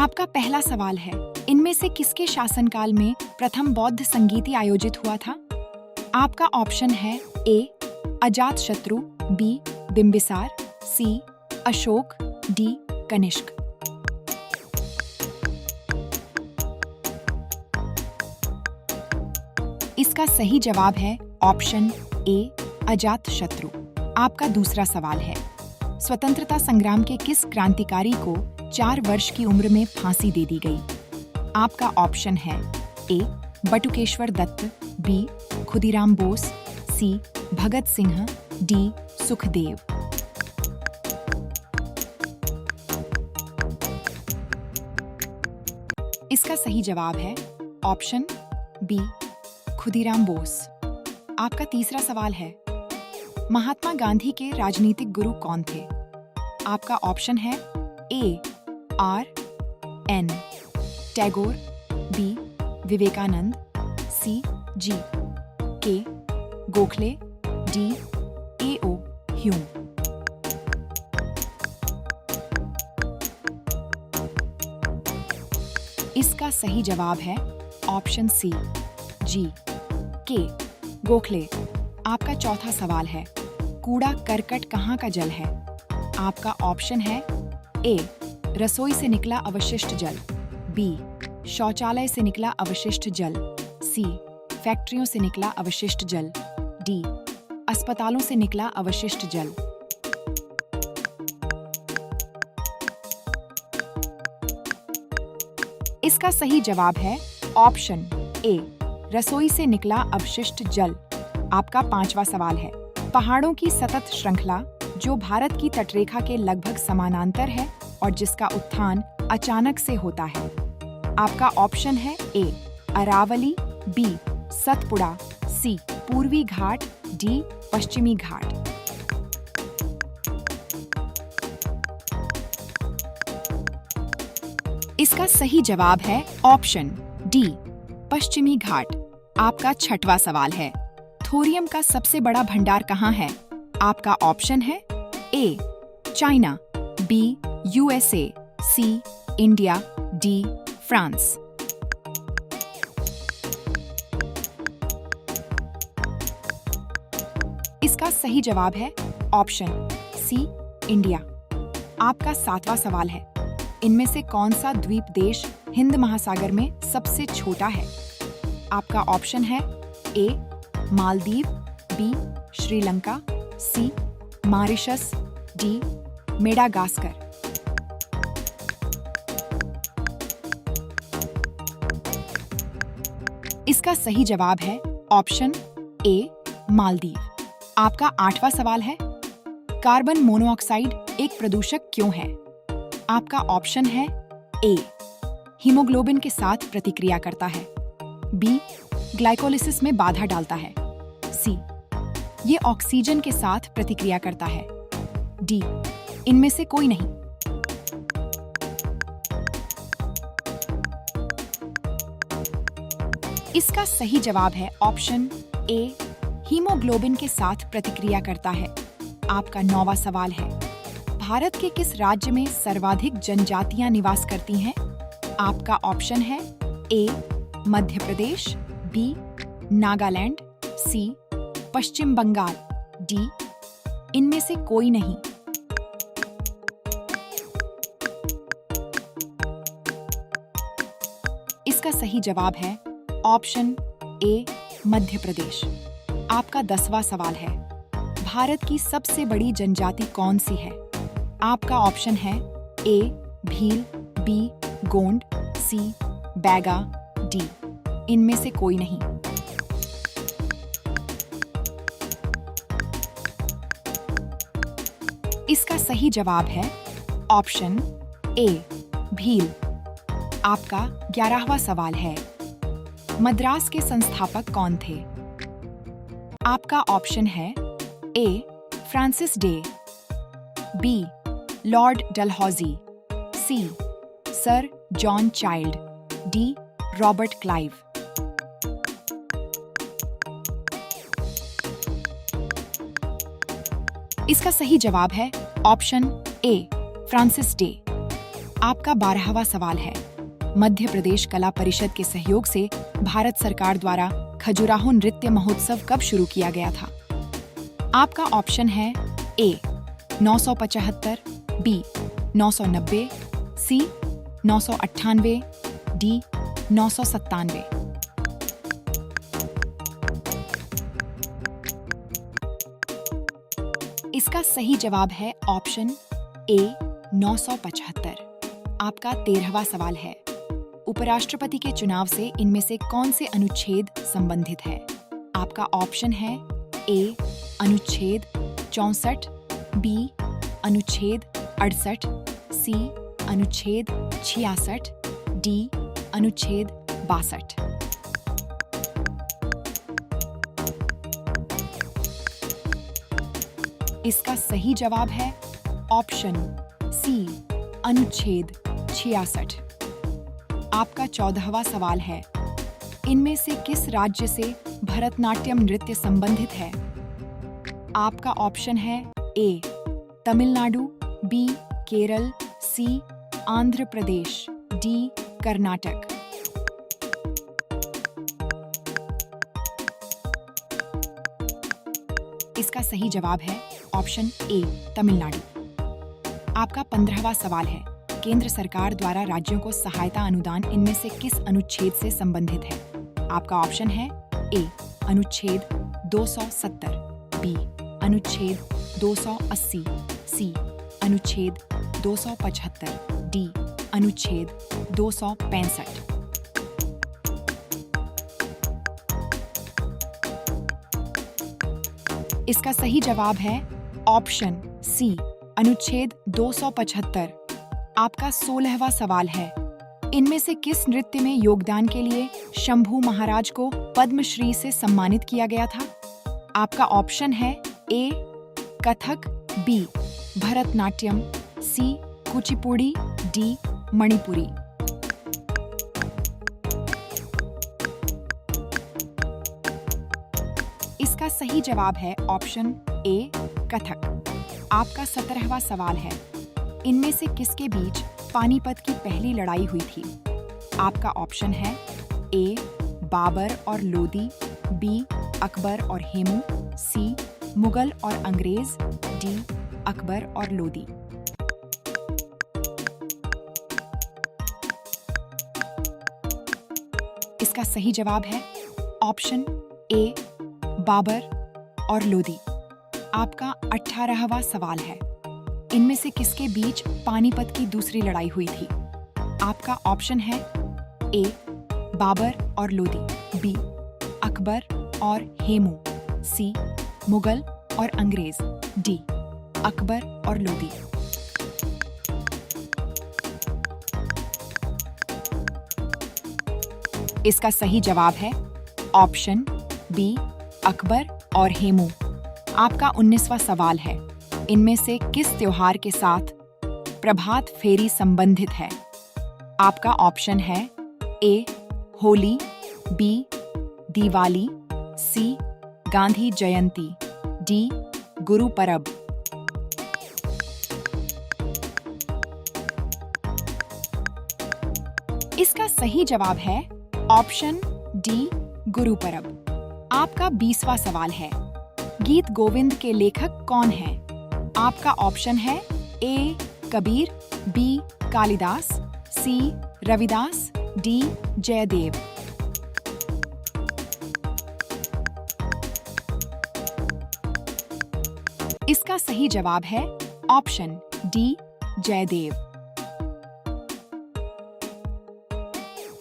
आपका पहला सवाल है, इनमें से किसके शासनकाल में प्रथम बौद्ध संगीति आयोजित हुआ था? आपका ऑप्शन है ए अजातशत्रु, बी बिंबिसार, सी अशोक, डी कनिष्क। इसका सही जवाब है ऑप्शन ए अजातशत्रु। आपका दूसरा सवाल है, स्वतंत्रता संग्राम के किस क्रांतिकारी को 4 वर्ष की उम्र में फांसी दे दी गई? आपका ऑप्शन है ए बटुकेश्वर दत्त, बी खुदीराम बोस, सी भगत सिंह, डी सुखदेव। इसका सही जवाब है ऑप्शन बी खुदीराम बोस। आपका तीसरा सवाल है, महात्मा गांधी के राजनीतिक गुरु कौन थे? आपका ऑप्शन है A R N Tagore, B Vivekananda, C G K Gokhale, D A O Hume. इसका सही जवाब है option C G K Gokhale. आपका चौथा सवाल है, कूड़ा करकट कहाँ का जल है? आपका ऑप्शन है ए रसोई से निकला अवशिष्ट जल, बी शौचालय से निकला अवशिष्ट जल, सी फैक्ट्रियों से निकला अवशिष्ट जल, डी अस्पतालों से निकला अवशिष्ट जल। इसका सही जवाब है ऑप्शन ए रसोई से निकला अवशिष्ट जल। आपका पांचवा सवाल है, पहाड़ों की सतत श्रृंखला जो भारत की तटरेखा के लगभग समानांतर है और जिसका उत्थान अचानक से होता है। आपका ऑप्शन है ए अरावली, बी सतपुड़ा, सी पूर्वी घाट, डी पश्चिमी घाट। इसका सही जवाब है ऑप्शन डी पश्चिमी घाट। आपका छठवां सवाल है, थोरियम का सबसे बड़ा भंडार कहाँ है? आपका ऑप्शन है A China, B USA, C India, D France. इसका सही जवाब है ऑप्शन सी इंडिया। आपका सातवां सवाल है, इनमें से कौन सा द्वीप देश हिंद महासागर में सबसे छोटा है? आपका ऑप्शन है ए मालदीव, बी श्रीलंका, सी मॉरिशस, डी मेडागास्कर। इसका सही जवाब है ऑप्शन ए मालदीव। आपका आठवां सवाल है, कार्बन मोनोऑक्साइड एक प्रदूषक क्यों है? आपका ऑप्शन है ए हीमोग्लोबिन के साथ प्रतिक्रिया करता है, बी ग्लाइकोलिसिस में बाधा डालता है, सी ये ऑक्सीजन के साथ प्रतिक्रिया करता है, डी इनमें से कोई नहीं। इसका सही जवाब है ऑप्शन ए हीमोग्लोबिन के साथ प्रतिक्रिया करता है। आपका नौवां सवाल है, भारत के किस राज्य में सर्वाधिक जनजातियां निवास करती हैं? आपका ऑप्शन है ए मध्य प्रदेश, बी नागालैंड, सी पश्चिम बंगाल, डी इनमें से कोई नहीं। इसका सही जवाब है ऑप्शन ए मध्य प्रदेश। आपका 10वां सवाल है, भारत की सबसे बड़ी जनजाति कौन सी है? आपका ऑप्शन है ए भील, बी गोंड, सी बैगा, डी इनमें से कोई नहीं। इसका सही जवाब है ऑप्शन ए भील। आपका 11वां सवाल है, मद्रास के संस्थापक कौन थे? आपका ऑप्शन है A Francis Day, B Lord Dalhousie, C Sir John Child, D Robert Clive. इसका सही जवाब है ऑप्शन ए फ्रांसिस डे। आपका 12वां सवाल है, मध्य प्रदेश कला परिषद के सहयोग से भारत सरकार द्वारा खजुराहो नृत्य महोत्सव कब शुरू किया गया था? आपका ऑप्शन है ए 975, बी 990, सी 998, डी 997। इसका सही जवाब है ऑप्शन ए 975। आपका 13वां सवाल है, उपराष्ट्रपति के चुनाव से इनमें से कौन से अनुच्छेद संबंधित है? आपका ऑप्शन है ए अनुच्छेद 64, बी अनुच्छेद 68, सी अनुच्छेद 66, डी अनुच्छेद 62। इसका सही जवाब है ऑप्शन सी अनुच्छेद 66। आपका 14वां सवाल है, इनमें से किस राज्य से भरतनाट्यम नृत्य संबंधित है? आपका ऑप्शन है ए तमिलनाडु, बी केरल, सी आंध्र प्रदेश, डी कर्नाटक। इसका सही जवाब है ऑप्शन ए तमिलनाडु। आपका 15वां सवाल है, केंद्र सरकार द्वारा राज्यों को सहायता अनुदान इनमें से किस अनुच्छेद से संबंधित है? आपका ऑप्शन है ए अनुच्छेद 270, बी अनुच्छेद 280, सी अनुच्छेद 275, डी अनुच्छेद 265। इसका सही जवाब है ऑप्शन सी अनुच्छेद 275। आपका 16वां सवाल है, इनमें से किस नृत्य में योगदान के लिए शंभू महाराज को पद्मश्री से सम्मानित किया गया था? आपका ऑप्शन है ए कथक, बी भरतनाट्यम, सी कुचिपुड़ी, डी मणिपुरी। इसका सही जवाब है ऑप्शन ए कथक। आपका 17वां सवाल है, इनमें से किसके बीच पानीपत की पहली लड़ाई हुई थी? आपका ऑप्शन है ए बाबर और लोदी, बी अकबर और हेमू, सी मुगल और अंग्रेज, डी अकबर और लोदी। इसका सही जवाब है ऑप्शन ए बाबर और लोदी। आपका 18वां सवाल है, इनमें से किसके बीच पानीपत की दूसरी लड़ाई हुई थी? आपका ऑप्शन है ए बाबर और लोदी, बी अकबर और हेमू, सी मुगल और अंग्रेज, डी अकबर और लोदी। इसका सही जवाब है ऑप्शन बी अकबर और हेमू। आपका 19वां सवाल है, इनमें से किस त्योहार के साथ प्रभात फेरी संबंधित है? आपका ऑप्शन है ए होली, बी दिवाली, सी गांधी जयंती, डी गुरु परब। इसका सही जवाब है ऑप्शन डी गुरु परब। आपका 20वां सवाल है, गीत गोविंद के लेखक कौन हैं? आपका ऑप्शन है ए कबीर, बी कालिदास, सी रविदास, डी जयदेव। इसका सही जवाब है ऑप्शन डी जयदेव।